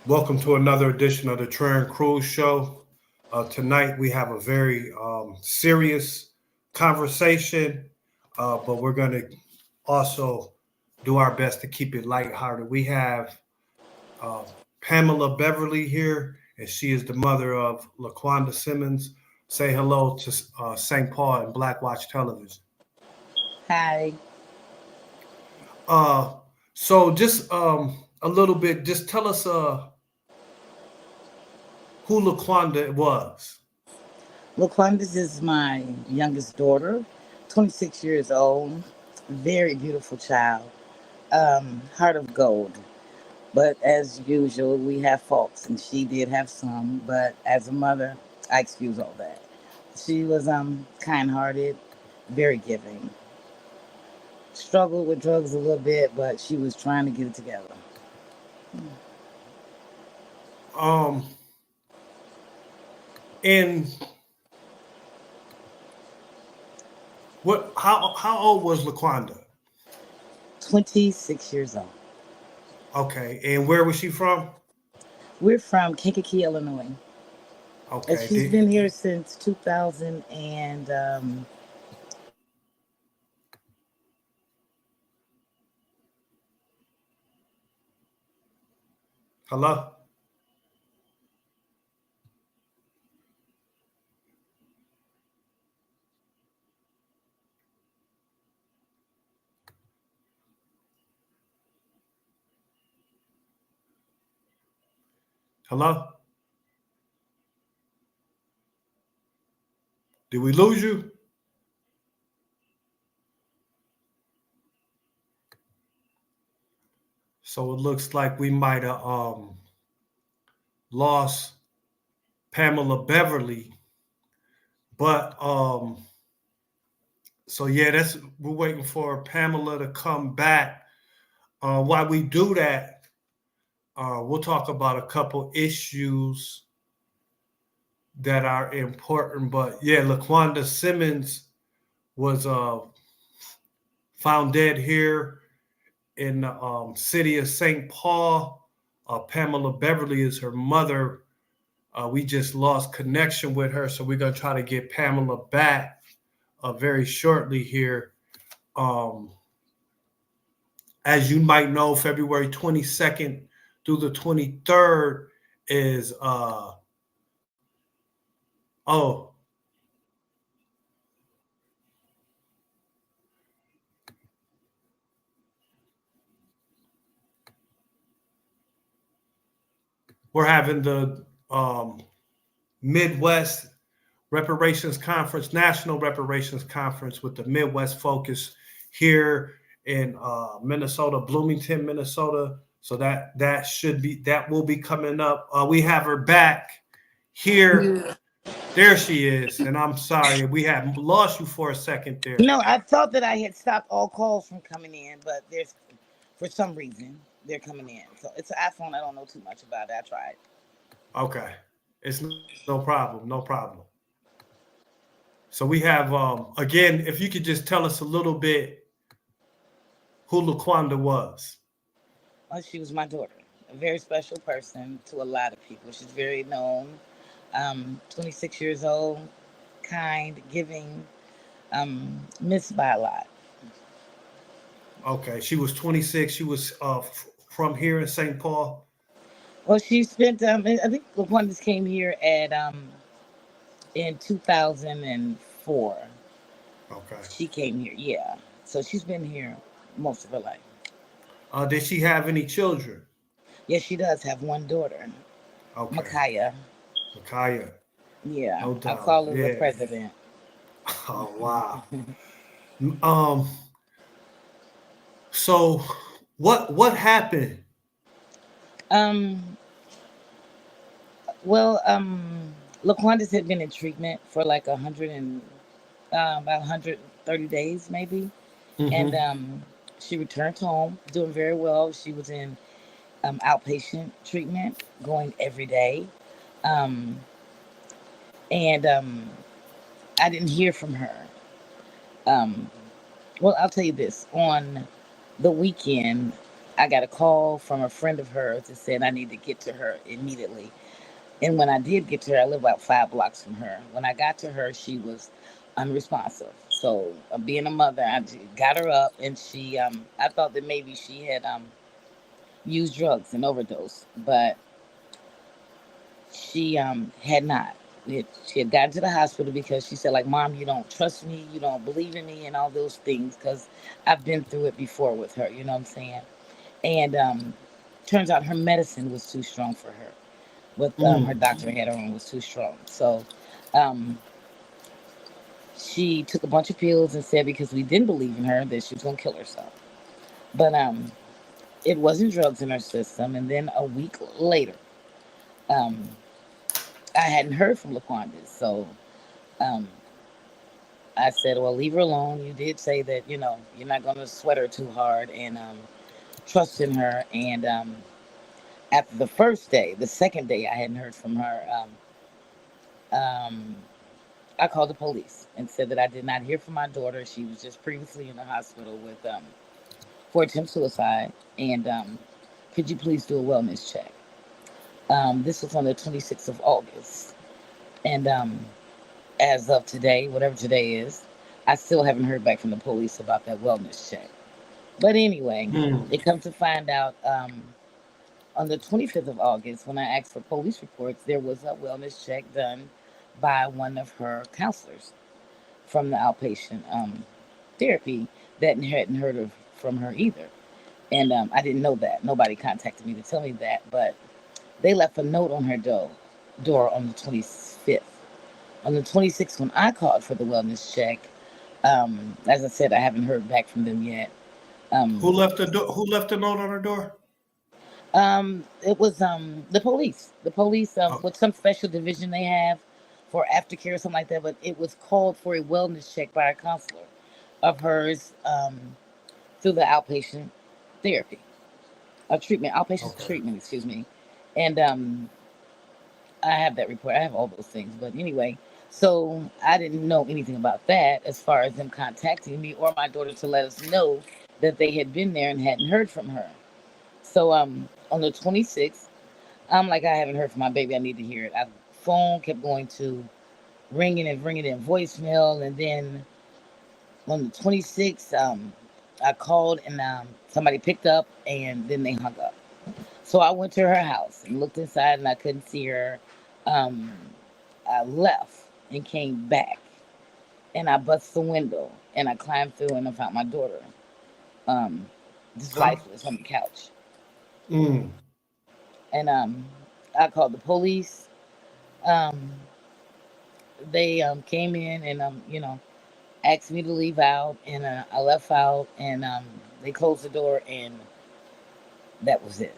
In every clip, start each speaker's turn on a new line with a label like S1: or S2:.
S1: Welcome to another edition of the Trend Cruise Show. Tonight we have a very serious conversation, but we're going to also do our best to keep it lighthearted. We have uh, Pamela Beverly here, and she is the mother of Laquanda Simmons. Say hello to St. Paul and Black Watch Television.
S2: Hi.
S1: Uh, so just a little bit, just tell us who Laquanda was.
S2: Laquandis is my youngest daughter, 26 years old, very beautiful child, heart of gold. But as usual, we have faults, and she did have some. But as a mother, I excuse all that. She was kind-hearted, very giving. Struggled with drugs a little bit, but she was trying to get it together.
S1: Um, and what? How old was Laquanda?
S2: 26 years old.
S1: Okay, and where was she from?
S2: We're from Kankakee, Illinois. And
S1: Okay,
S2: she's been here since 2000 and
S1: hello, hello. Did we lose you? So it looks like we might have lost Pamela Beverly, but so yeah, that's we're waiting for Pamela to come back. While we do that, we'll talk about a couple issues that are important. But yeah, Laquanda Simmons was found dead here in the city of St. Paul. Pamela Beverly is her mother. We just lost connection with her, so we're gonna try to get Pamela back very shortly here. Um, as you might know, February 22nd through the 23rd is oh we're having the Midwest Reparations Conference, National Reparations Conference with the Midwest focus here in Minnesota, Bloomington, Minnesota. So that will be coming up. We have her back here. There she is, and I'm sorry we had lost you for a second there.
S2: no, I thought that I had stopped all calls from coming in, but there's for some reason they're coming in. So it's an iPhone. I don't know too much about it. I tried.
S1: Okay, it's no problem, no problem. So we have again, if you could just tell us a little bit who Laquanda was.
S2: Oh, she was my daughter, a very special person to a lot of people. She's very known. 26 years old, kind, giving, missed by a lot.
S1: Okay, she was 26. She was from here in St. Paul.
S2: Well, she spent. I think Laquandis came here at in 2004.
S1: Okay.
S2: She came here, yeah. So she's been here most of her life.
S1: Did she have any children?
S2: Yes, she does have one daughter,
S1: Okay.
S2: Micaiah.
S1: Micaiah,
S2: Yeah,
S1: no
S2: I
S1: doubt.
S2: call her the
S1: Yeah.
S2: president.
S1: Oh wow. Um. So, what happened?
S2: um, well, Laquandis had been in treatment for like 100 and about 130 days, maybe, and
S1: Mm-hmm.
S2: she returned home, doing very well. She was in outpatient treatment, going every day, um, and I didn't hear from her. Um, well, I'll tell you this: on the weekend, I got a call from a friend of hers that said I need to get to her immediately. And when I did get to her, I live about 5 blocks from her. When I got to her, she was unresponsive. So, being a mother, got her up, and I thought that maybe she had used drugs and overdose, but she had not. She had gotten to the hospital because she said, like, Mom, you don't trust me, you don't believe in me, and all those things, because I've been through it before with her, you know what I'm saying? And turns out her medicine was too strong for her. What her
S1: Mm.
S2: doctor had her on was too strong. So um, she took a bunch of pills and said because we didn't believe in her that she was going to kill herself. But it wasn't drugs in her system. And then a week later, um, I hadn't heard from Laquandis. So um, I said, well, leave her alone. You did say that, you're not going to sweat her too hard, and trust in her. And after the first day, the second day I hadn't heard from her, um, I called the police and said that I did not hear from my daughter. She was just previously in the hospital with for attempt suicide, and could you please do a wellness check? This was on the 26th of August, and as of today, whatever today is, I still haven't heard back from the police about that wellness check. But anyway,
S1: Mm.
S2: it comes to find out on the 25th of August, when I asked for police reports, there was a wellness check done by one of her counselors from the outpatient therapy that hadn't heard of from her either. And I didn't know that. Nobody contacted me to tell me that, but they left a note on her door on the 25th. On the 26th, when I called for the wellness check, as I said, I haven't heard back from them yet. Um,
S1: Who left a note on her door?
S2: it was the police. The police,
S1: Oh,
S2: with some special division they have for aftercare or something like that. But it was called for a wellness check by a counselor of hers through the outpatient therapy, outpatient
S1: okay.
S2: treatment, excuse me. And I have that report. I have all those things. But anyway, so I didn't know anything about that as far as them contacting me or my daughter to let us know that they had been there and hadn't heard from her. So on the 26th, I'm like, I haven't heard from my baby. I need to hear it. Phone kept going to ringing and ringing in voicemail, and then on the 26th, I called, and somebody picked up, and then they hung up. So I went to her house and looked inside, and I couldn't see her. Um, I left and came back, and I bust the window, and I climbed through, and I found my daughter, um, just
S1: Huh?
S2: lifeless on the couch.
S1: Mm.
S2: And I called the police. Um, they came in and asked me to leave out, and I left out, and they closed the door, and that was it.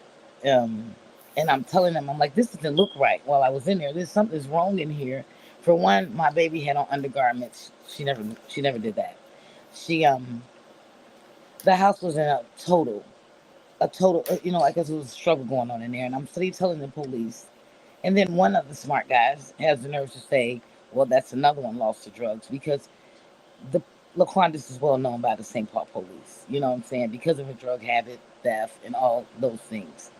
S2: Um, and I'm telling them, I'm like, this doesn't look right. While I was in there, there's something's wrong in here. For one, my baby had on undergarments. She never did that. She the house was in a total, I guess there was a struggle going on in there, and I'm still telling the police. And then one of the smart guys has the nerve to say, well, that's another one lost to drugs, because the Laquandis is well known by the St. Paul police. You know what I'm saying? Because of her drug habit, theft, and all those things.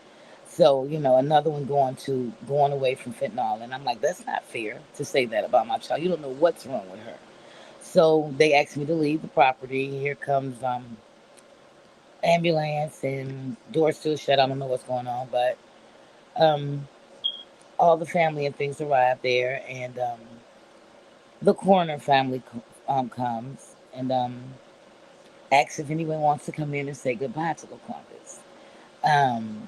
S2: So, another one going away from fentanyl. And I'm like, that's not fair to say that about my child. You don't know what's wrong with her. So they asked me to leave the property. Here comes ambulance, and doors still shut. I don't know what's going on, but um all the family and things arrive there, and the coroner family comes and asks if anyone wants to come in and say goodbye to Laquandis. Um,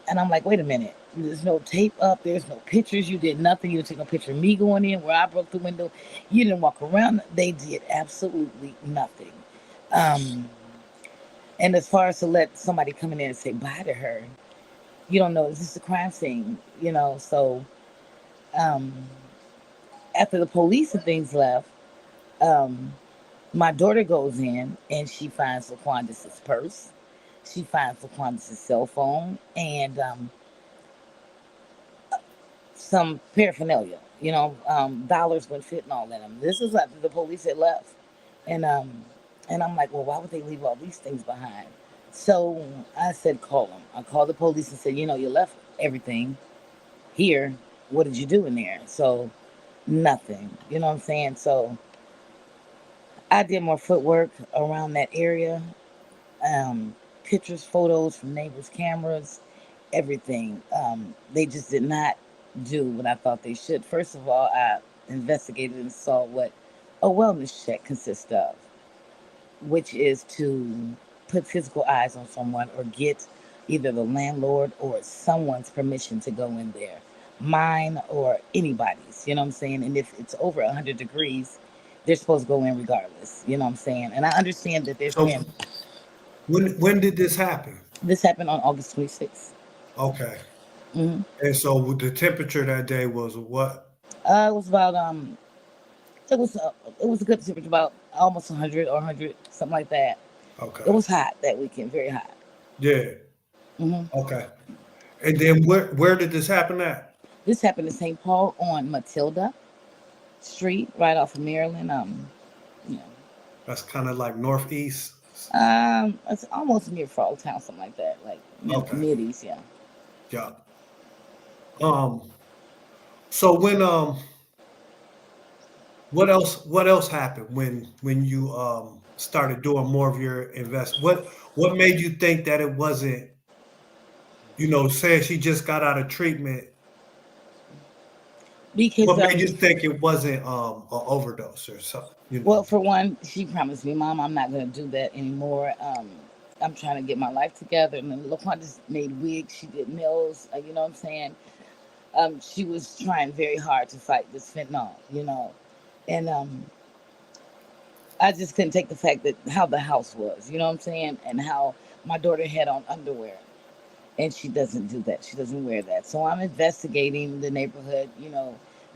S2: and I'm like, wait a minute. There's no tape up. There's no pictures. You did nothing. You didn't take no picture of me going in where I broke the window. You didn't walk around. They did absolutely nothing. Um, and as far as to let somebody come in and say bye to her, you don't know. Is this a crime scene? So um, after the police and things left, um, my daughter goes in and she finds Laquandis's purse. She finds Laquandis's cell phone and some paraphernalia. Dollars with fentanyl in them. This is after the police had left, and I'm like, well, why would they leave all these things behind? So I said, call them. I called the police and said, you left everything here. What did you do in there? So nothing. You know what I'm saying? So I did more footwork around that area, um, pictures, photos from neighbors' cameras, everything. They just did not do what I thought they should. First of all, I investigated and saw what a wellness check consists of, which is to put physical eyes on someone or get either the landlord or someone's permission to go in there, mine or anybody's, you know what I'm saying? And if it's over 100 degrees, they're supposed to go in regardless, you know what I'm saying? And I understand that there's
S1: So
S2: been,
S1: when did this happen?
S2: this happened on August 26th.
S1: Okay.
S2: Hmm.
S1: And so with the temperature that day was what?
S2: It was about, it was a good temperature, about almost 100 or 100, something like that. It
S1: Okay.
S2: was hot that weekend, very hot.
S1: Yeah.
S2: Hmm.
S1: Okay. And then where did this happen at?
S2: This happened in St. Paul on Matilda Street, right off of Maryland. Yeah,
S1: That's kind of like northeast.
S2: it's almost near Frogtown, something like that, like
S1: Okay.
S2: middies. Yeah.
S1: Yeah. Um. So what else happened when you started doing more of your invest? What made you think that it wasn't, saying she just got out of treatment?
S2: Because
S1: What made you think it wasn't an overdose or something?
S2: well, for one, she promised me, Mom, I'm not going to do that anymore. I'm trying to get my life together. And then Laquandis made wigs. She did nails. You know what I'm saying? She was trying very hard to fight this fentanyl. And I just couldn't take the fact that how the house was. You know what I'm saying? And how my daughter had on underwear. And she doesn't do that. She doesn't wear that. So I'm investigating the neighborhood.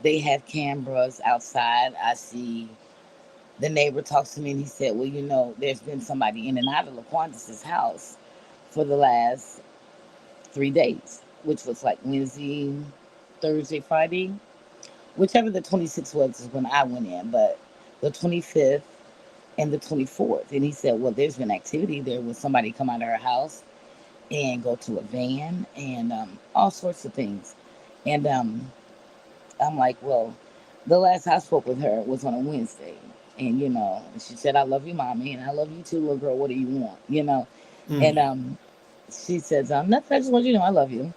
S2: They have cameras outside. I see the neighbor talks to me and he said, well, there's been somebody in and out of Laquandis's house for the last 3 days, which was like Wednesday, Thursday, Friday, whichever the 26th was is when I went in, but the 25th and the 24th. And he said, well, there's been activity there with somebody come out of her house and go to a van and all sorts of things. And I'm like, well, the last I spoke with her was on a Wednesday. And, she said, I love you, Mommy. And I love you too, little girl. What do you want? And
S1: Mm.
S2: she says, nothing. I just want you to know I love you.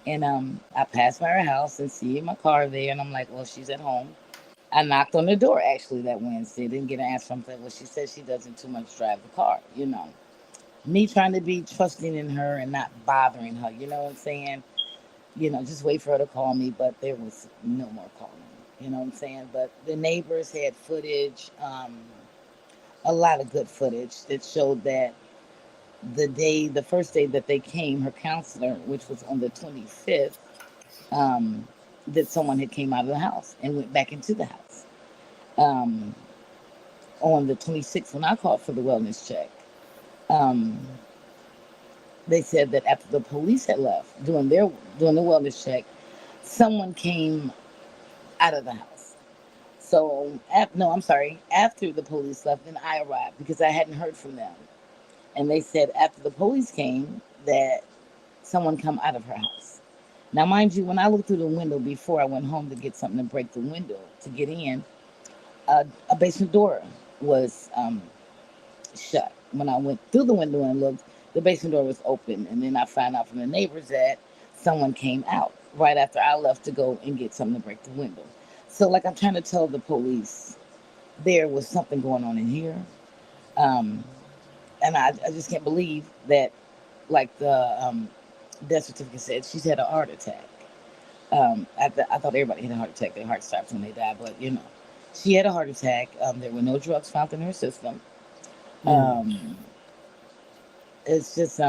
S2: And I passed by her house and see my car there. And I'm like, well, she's at home. I knocked on the door actually that Wednesday. Didn't get an answer from her. Well, she said she doesn't too much drive the car. Me trying to be trusting in her and not bothering her. You know what I'm saying? Just wait for her to call me, but there was no more calling. You know what I'm saying? But the neighbors had footage, a lot of good footage that showed that the first day that they came, her counselor, which was on the 25th, um, that someone had came out of the house and went back into the house. Um, on the 26th, when I called for the wellness check, um, they said that after the police had left doing the wellness check, someone came out of the house. So, no, I'm sorry. After the police left, then I arrived because I hadn't heard from them. And they said after the police came that someone come out of her house. Now, mind you, when I looked through the window before I went home to get something to break the window to get in, a basement door was shut. When I went through the window and looked, the basement door was open. And then I found out from the neighbors that someone came out right after I left to go and get something to break the window. So, like, I'm trying to tell the police there was something going on in here. Um, and I just can't believe that, like, the death certificate said she's had a heart attack. I thought everybody had a heart attack. Their heart stops when they die, but she had a heart attack. There were no drugs found in her system.
S1: Mm.
S2: Um, it's just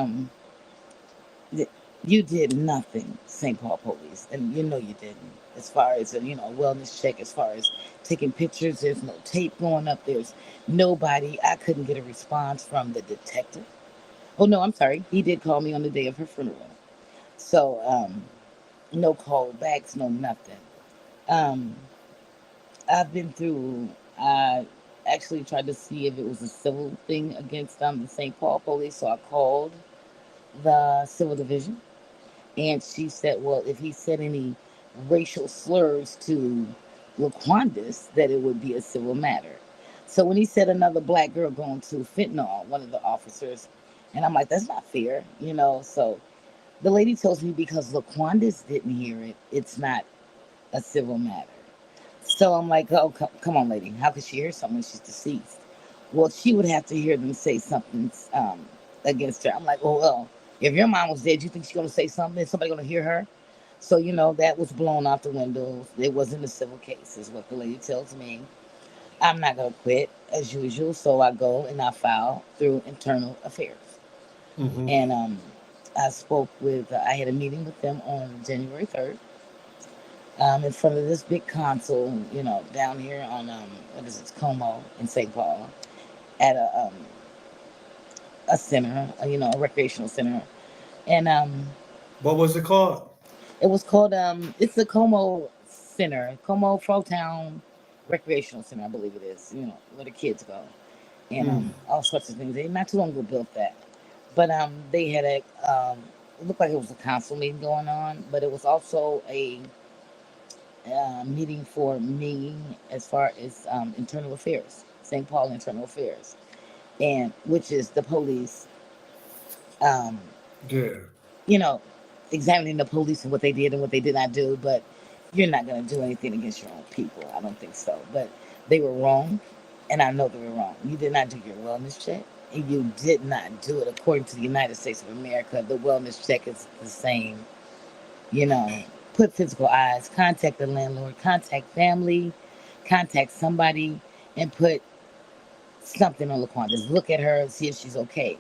S2: you did nothing, St. Paul police, and you didn't. As far as a wellness check, as far as taking pictures, there's no tape going up. There's nobody. I couldn't get a response from the detective. Oh no, I'm sorry. He did call me on the day of her funeral. So no callbacks, no nothing. Um, I've been through. I actually tried to see if it was a civil thing against the St. Paul police. So I called the civil division, and she said, well, if he said any racial slurs to Laquandis, that it would be a civil matter. So when he said another black girl going to fentanyl, one of the officers, and I'm like, that's not fair, you know. So the lady tells me because Laquandis didn't hear it, it's not a civil matter. So I'm like, oh, come on, lady. How could she hear something when she's deceased? Well, she would have to hear them say something against her. I'm like, oh, well, if your mom was dead, you think she's going to say something? Is somebody going to hear her? So, that was blown out the window. It wasn't a civil case, is what the lady tells me. I'm not going to quit as usual. So I go and I file through internal affairs.
S1: Mm-hmm.
S2: And I spoke with, I had a meeting with them on January 3rd. In front of this big console, down here on what is it, Como in St. Paul, at a center, a recreational center, and
S1: What was it called?
S2: it was called it's the Como Center, Como Frogtown Recreational Center, I believe it is. Where the kids go, and
S1: Mm.
S2: all sorts of things. They not too long ago built that, but they had a it looked like it was a council meeting going on, but it was also a meeting for me as far as internal affairs, St. Paul internal affairs, and which is the police, um,
S1: Yeah.
S2: you know, examining the police and what they did and what they did not do. But you're not going to do anything against your own people. I don't think so. But they were wrong, and I know they were wrong. You did not do your wellness check, and you did not do it according to the United States of America. The wellness check is the same. you know, Put physical eyes, contact the landlord, contact family, contact somebody, and put something on Laquanda. Just look at her and see if she's okay.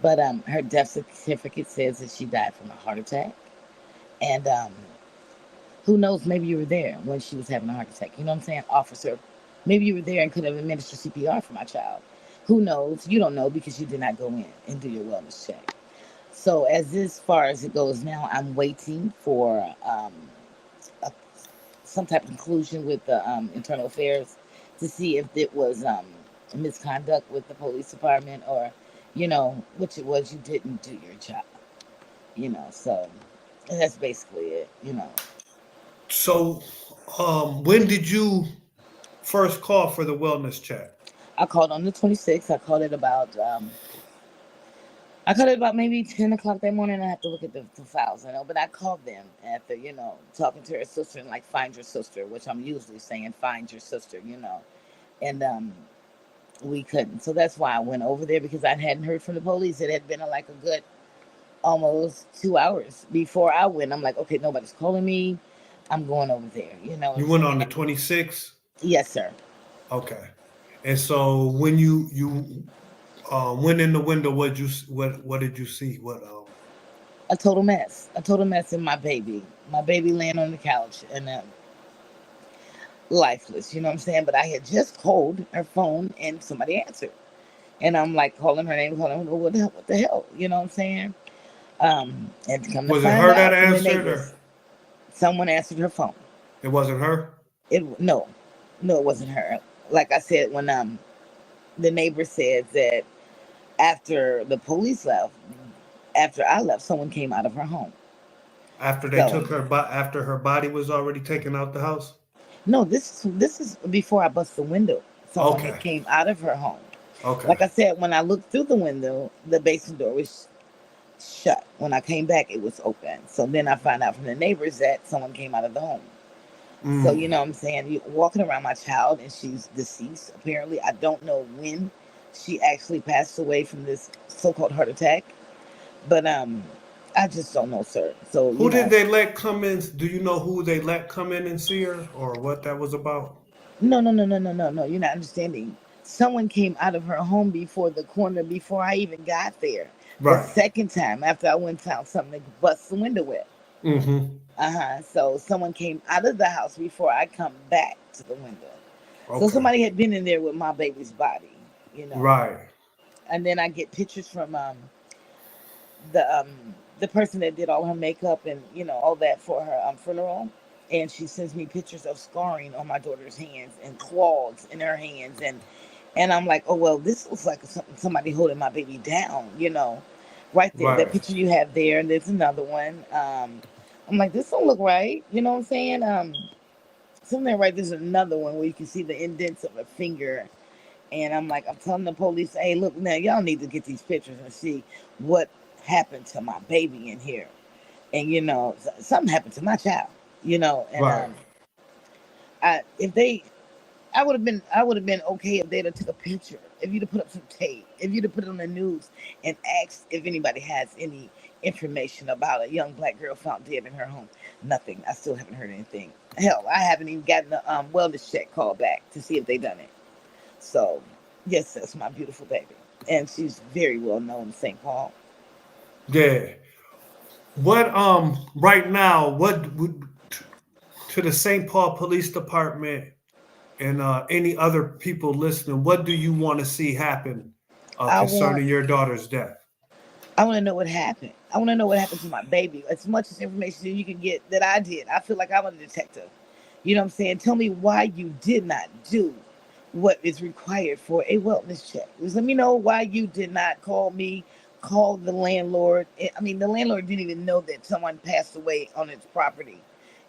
S2: But her death certificate says that she died from a heart attack. And who knows, maybe you were there when she was having a heart attack. You know what I'm saying? Officer, maybe you were there and could have administered CPR for my child. Who knows? You don't know because you did not go in and do your wellness check. So as far as it goes now, I'm waiting for a, some type of conclusion with the internal affairs to see if it was misconduct with the police department or, which it was, you didn't do your job. So and that's basically it.
S1: So, when did you first call for the wellness check?
S2: I called on the 26th. I called it about maybe 10 o'clock that morning. I have to look at the files, but I called them after, talking to her sister and like, find your sister, which I'm usually saying, find your sister. And we couldn't. So that's why I went over there because I hadn't heard from the police. It had been like a good almost 2 hours before I went. I'm like, okay, nobody's calling me. I'm going over there. You know what
S1: You
S2: I'm
S1: went
S2: saying?
S1: on the 26th.
S2: Yes, sir.
S1: Okay. And so when you went in the window, what did you see? What
S2: A total mess. A total mess in my baby. My baby laying on the couch and lifeless. You know what I'm saying? But I had just called her phone and somebody answered. And I'm like calling her name, calling her, what the hell? What the hell? You know what I'm saying? And come to
S1: was it
S2: find
S1: her that
S2: out from the
S1: answered
S2: neighbors,
S1: or
S2: someone answered her phone.
S1: it wasn't her?
S2: It no, no, it wasn't her. Like I said, when the neighbor said that after the police left, after I left, someone came out of her home.
S1: After they
S2: So
S1: took her after her body was already taken out the house?
S2: no, this is before I bust the window. Someone had
S1: Okay.
S2: came out of her home.
S1: Okay.
S2: Like I said, when I looked through the window, the basement door was shut. When I came back, it was open. So then I found out from the neighbors that someone came out of the home. So you
S1: Mm.
S2: know what I'm saying? You walking around my child and she's deceased. Apparently, I don't know when she actually passed away from this so-called heart attack, but I just don't know, sir. So
S1: Who did they let come in? Do you know who they let come in and see her or what that was about?
S2: no, no, no, no, no, no, no. You're not understanding. Someone came out of her home before the corner before I even got there. The
S1: Right.
S2: second time after I went and found something to bust the window with.
S1: Mm-hmm.
S2: So someone came out of the house before I come back to the window. So
S1: Okay.
S2: somebody had been in there with my baby's body, you know.
S1: Right.
S2: And then I get pictures from the person that did all her makeup and all that for her funeral. and she sends me pictures of scarring on my daughter's hands and claws in her hands, and I'm like, oh well, this looks like somebody holding my baby down, right there. That
S1: Right.
S2: picture you have there, and there's another one. I'm like, this don't look right. You know what I'm saying? Something right. There's another one where you can see the indents of a finger, and I'm like, I'm telling the police, hey, look, now y'all need to get these pictures and see what happened to my baby in here. And something happened to my child. And
S1: Right.
S2: if they I would have been okay if they'd have took a picture, if you'd have put up some tape, if you'd have put it on the news and asked if anybody has any information about a young black girl found dead in her home. Nothing. I still haven't heard anything. Hell, I haven't even gotten a wellness check call back to see if they done it. So, yes, that's my beautiful baby, and she's very well known in St. Paul.
S1: Yeah. What right now, what would to the St. Paul Police Department and any other people listening, what do you want to see happen
S2: I want
S1: concerning your daughter's death?
S2: I want to know what happened. I want to know what happened to my baby. As much as information that you can get that I did. I feel like I'm a detective. You know what I'm saying? Tell me why you did not do what is required for a wellness check. Just let me know why you did not call me, call the landlord. I mean, the landlord didn't even know that someone passed away on its property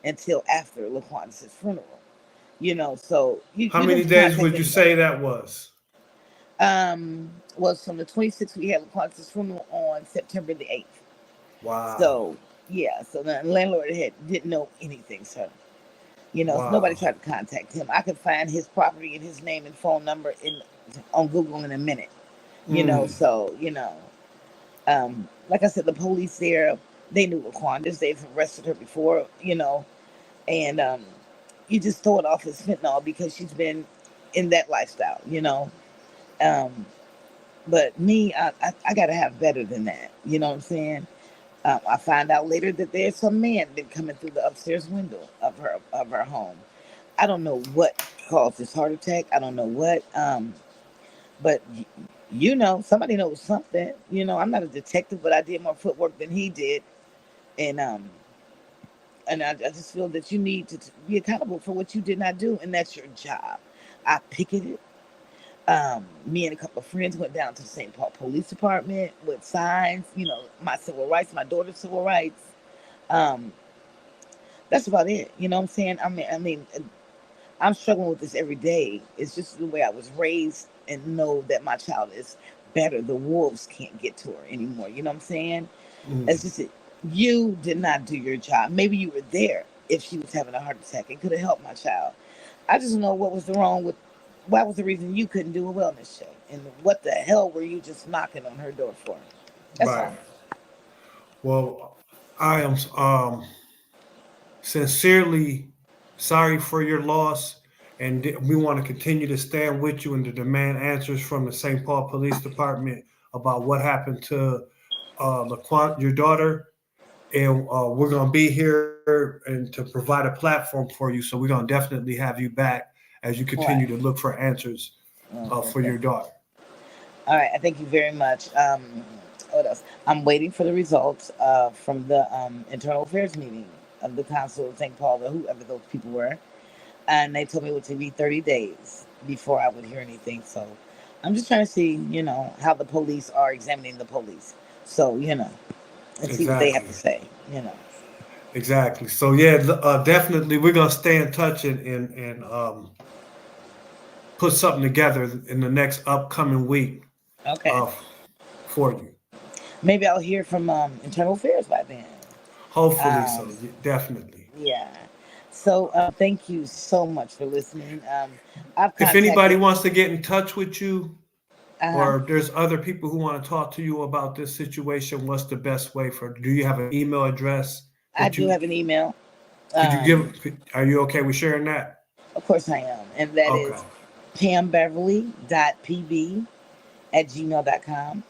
S2: until after Laquandis' funeral. So
S1: How
S2: you
S1: many
S2: didn't
S1: days
S2: contact
S1: would you
S2: anybody.
S1: say that was?
S2: Was from the 26th, we had Laquandis' funeral on September the 8th.
S1: Wow.
S2: So yeah, so the landlord didn't know anything, sir. So nobody
S1: Wow.
S2: tried to contact him. I could find his property and his name and phone number on Google in a minute.
S1: Mm.
S2: So like I said, the police there, they knew Laquandis. They've arrested her before. And you just throw it off as fentanyl because she's been in that lifestyle. Um, but me, I got to have better than that. You know what I'm saying? I find out later that there's some man been coming through the upstairs window of her home. I don't know what caused this heart attack. I don't know what. But somebody knows something. I'm not a detective, but I did more footwork than he did, and I just feel that you need to be accountable for what you did not do, and that's your job. I picketed. Me and a couple of friends went down to the St. Paul Police Department with signs. My civil rights, my daughter's civil rights. Um, that's about it. You know what I'm saying? I mean, I'm struggling with this every day. It's just the way I was raised, and know that my child is better. The wolves can't get to her anymore. You know what I'm saying?
S1: Mm.
S2: It's just that you did not do your job. Maybe you were there if she was having a heart attack. It could have helped my child. I just know what was the wrong with. What was the reason you couldn't do a wellness check? And what the hell were you just knocking on her door for? That's
S1: Right.
S2: all.
S1: Well, I am sincerely sorry for your loss, and we want to continue to stand with you and to demand answers from the St. Paul Police Department about what happened to your daughter. And we're going to be here and to provide a platform for you. So we're going to definitely have you back as you continue
S2: Right.
S1: to look for answers for
S2: Okay.
S1: your daughter.
S2: All right. I thank you very much. What else? I'm waiting for the results from the internal affairs meeting of the council of St. Paul, or whoever those people were. And they told me it would be 30 days before I would hear anything. So I'm just trying to see, how the police are examining the police. So, and see what they have
S1: Exactly.
S2: to say.
S1: Exactly. So yeah, definitely we're going to stay in touch and put something together in the next upcoming week
S2: Okay.
S1: uh, for you.
S2: Maybe I'll hear from internal affairs by then.
S1: Hopefully
S2: Um,
S1: so. Definitely.
S2: yeah. So thank you so much for listening. I've
S1: If anybody
S2: contacted.
S1: wants to get in touch with you,
S2: Uh huh.
S1: or there's other people who want to talk to you about this situation, what's the best way for? Do you have an email address
S2: I
S1: that
S2: do
S1: you
S2: have an email.
S1: could you
S2: Um,
S1: give? Are you okay with sharing that?
S2: of course I am, and that
S1: Okay.
S2: is pambeverly.pb@gmail.com.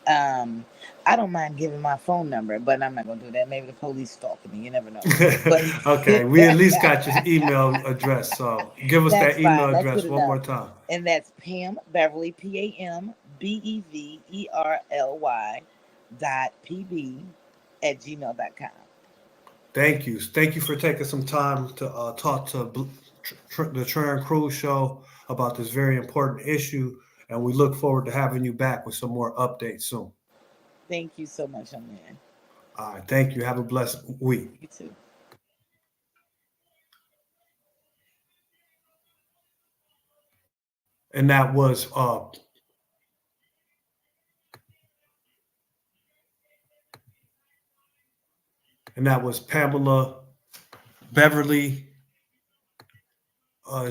S2: Um, I don't mind giving my phone number, but I'm not gonna do that. Maybe the police stalking me. You never know. But
S1: Okay. We at least got your email address. So give us
S2: that's
S1: that email
S2: fine. That's good
S1: address one
S2: enough.
S1: more time.
S2: And that's Pam Beverly, PamBeverly .pb @gmail.com.
S1: Thank you. Thank you for taking some time to talk to the Trend Crew Show about this very important issue. And we look forward to having you back with some more updates soon.
S2: Thank you so much, man.
S1: All right. Thank you. Have a blessed week.
S2: You too.
S1: And that was Pamela Beverly.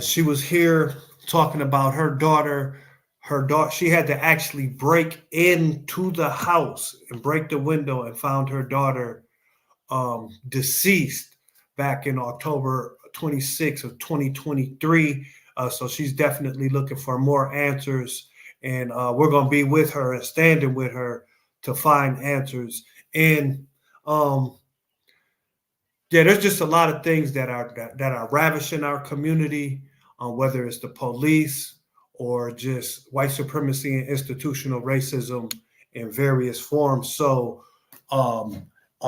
S1: She was here talking about her daughter. Her daughter, she had to actually break into the house and break the window and found her daughter deceased back in October 26th of 2023. So she's definitely looking for more answers, and we're going to be with her and standing with her to find answers. And yeah, there's just a lot of things that are ravishing our community, whether it's the police or just white supremacy and institutional racism in various forms. So on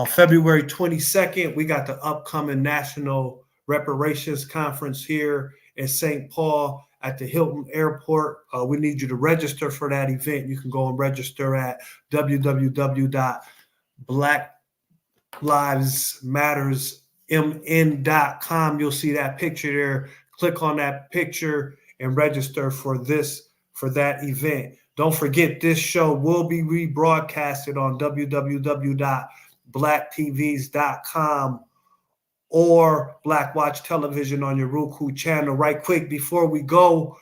S1: February 22nd, we got the upcoming National Reparations Conference here in St. Paul at the Hilton Airport. We need you to register for that event. You can go and register at www.blacklivesmattersmn.com. You'll see that picture there. Click on that picture and register for that event. Don't forget, this show will be rebroadcasted on www.blacktvs.com or Black Watch Television on your Roku channel. Right quick before we go,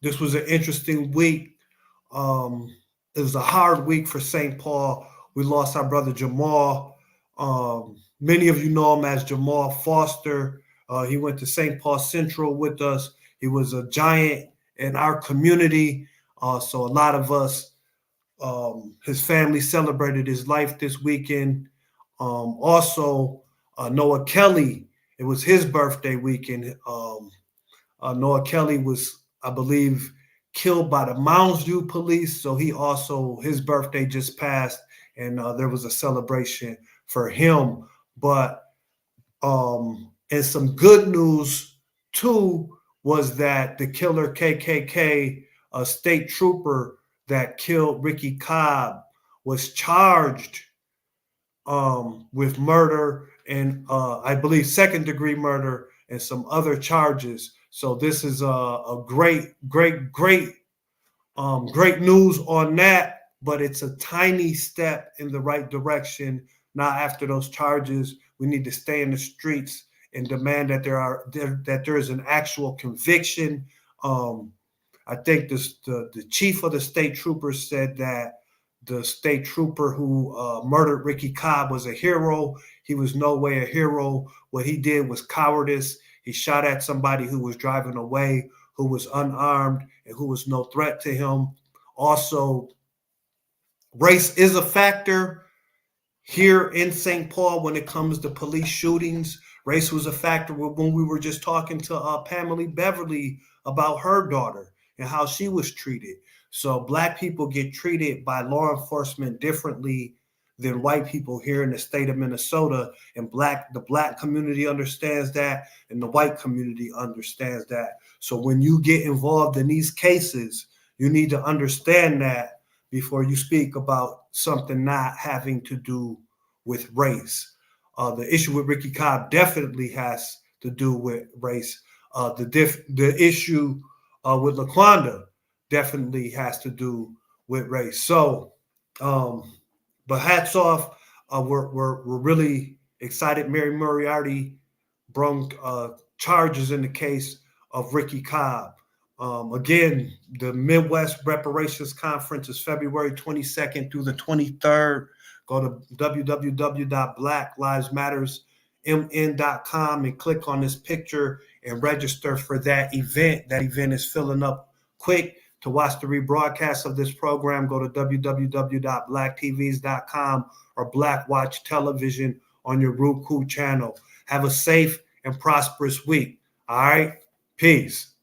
S1: this was an interesting week. It was a hard week for St. Paul. We lost our brother Jamal. Many of you know him as Jamal Foster. He went to St. Paul Central with us. He was a giant in our community. So a lot of us, his family celebrated his life this weekend. Also, Noah Kelly, it was his birthday weekend. Noah Kelly was, I believe, killed by the Mounds View police. So his birthday just passed, and there was a celebration for him. But and some good news too was that the killer KKK, a state trooper that killed Ricky Cobb, was charged with murder and I believe second-degree murder and some other charges. So this is a great news on that, but it's a tiny step in the right direction. Now, after those charges, we need to stay in the streets and demand that there is an actual conviction. I think the chief of the state troopers said that the state trooper who murdered Ricky Cobb was a hero. He was no way a hero. What he did was cowardice. He shot at somebody who was driving away, who was unarmed, and who was no threat to him. Also, race is a factor here in St. Paul when it comes to police shootings. Race was a factor when we were just talking to Pamela Beverly about her daughter and how she was treated. So Black people get treated by law enforcement differently than white people here in the state of Minnesota. And the Black community understands that, and the white community understands that. So when you get involved in these cases, you need to understand that before you speak about something not having to do with race. The issue with Ricky Cobb definitely has to do with race. The issue with Laquanda definitely has to do with race. So, but hats off. We're really excited. Mary Moriarty brought charges in the case of Ricky Cobb. Again, the Midwest Reparations Conference is February 22nd through the 23rd. Go to www.blacklivesmattersmn.com and click on this picture and register for that event. That event is filling up quick. To watch the rebroadcast of this program, go to www.blacktvs.com or Black Watch Television on your Roku channel. Have a safe and prosperous week. All right? Peace.